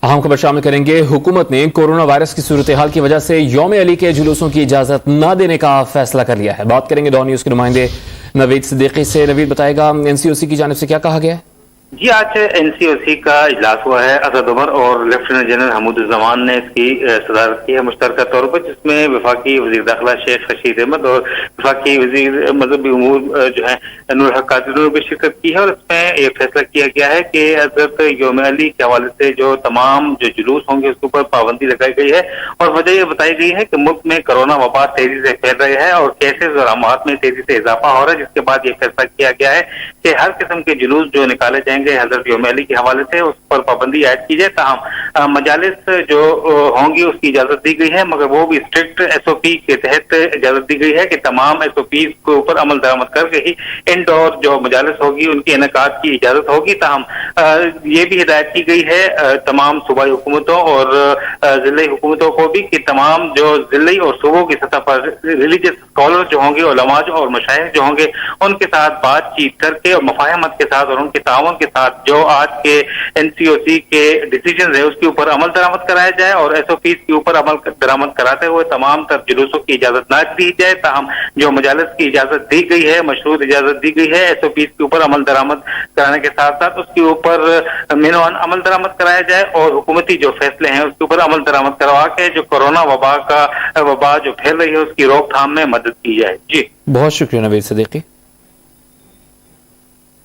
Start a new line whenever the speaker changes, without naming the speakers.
अहम खबर शामिल करेंगे। हुकूमत ने कोरोना वायरस की सूरत-ए-हाल की वजह से यौम अली के जुलूसों की इजाजत न देने का फैसला कर लिया है। बात करेंगे डॉन न्यूज के नुमाइंदे नवीद सिद्दीकी से। नवीद, बताएगा एनसीओसी की जानिब से क्या कहा गया है?
जी, आज एनसीओसी का इजलास हुआ है। असद उमर और लेफ्टिनेंट जनरल हमूदुज़्ज़मान ने इसकी सदारत की है मुश्तरका तौर पर, जिसमें वफाकी वज़ीर दाखिला शेख रशीद अहमद और वफाकी वज़ीर मज़हबी उमूर जो है नूर हक कादिर ने भी शिरकत की है। और इसमें यह फैसला किया गया है कि हज़रत यौम अली के हवाले से जो तमाम जो जुलूस होंगे उसके ऊपर पाबंदी लगाई गई है। और वजह यह बताई गई है कि मुल्क में कोरोना वबा तेजी से फैल रही है और केसेज और अमात में तेजी से इजाफा हो रहा है, जिसके बाद यह फैसला किया गया है कि हर किस्म के जुलूस जो निकाले जाएंगे हजरत यौम अली के हवाले से उस पर पाबंदी ऐड की जाए। ताहम मजालिस जो होंगी उसकी इजाजत दी गई है, मगर वो भी स्ट्रिक्ट एसओपी के तहत इजाजत दी गई है कि तमाम एसओपी के ऊपर अमल दरामद करके ही इंडोर जो मजालिस होगी उनकी इनेकाद की इजाजत होगी। ताहम ये भी हिदायत की गई है तमाम सूबाई हुकूमतों और जिले हुकूमतों को भी कि तमाम जो जिले और सूबों की सतह पर रिलीजियस स्कॉलर जो होंगे, उलमा और मशाइख जो होंगे, उनके साथ बातचीत करके और मुफाहमत के साथ और उनके तावन के साथ जो आज के एनसीओसी के डिसीजन है उसके ऊपर अमल दरामद कराया जाए और एसओपी के ऊपर अमल दरामद कराते हुए तमाम तर जुलूसों की इजाजत न दी जाए। ताहम जो मजालिस की इजाजत दी गई है, मशरूत इजाजत दी गई है, एसओपी के ऊपर अमल दरामद कराने के साथ साथ उसके ऊपर मेनोन अमल दरामद कराया जाए और हुकूमती जो फैसले हैं उसके ऊपर अमल दरामद करवा के जो कोरोना वबा जो फैल रही है उसकी रोकथाम में मदद की जाए। जी,
बहुत शुक्रिया नवीद सिद्दीकी।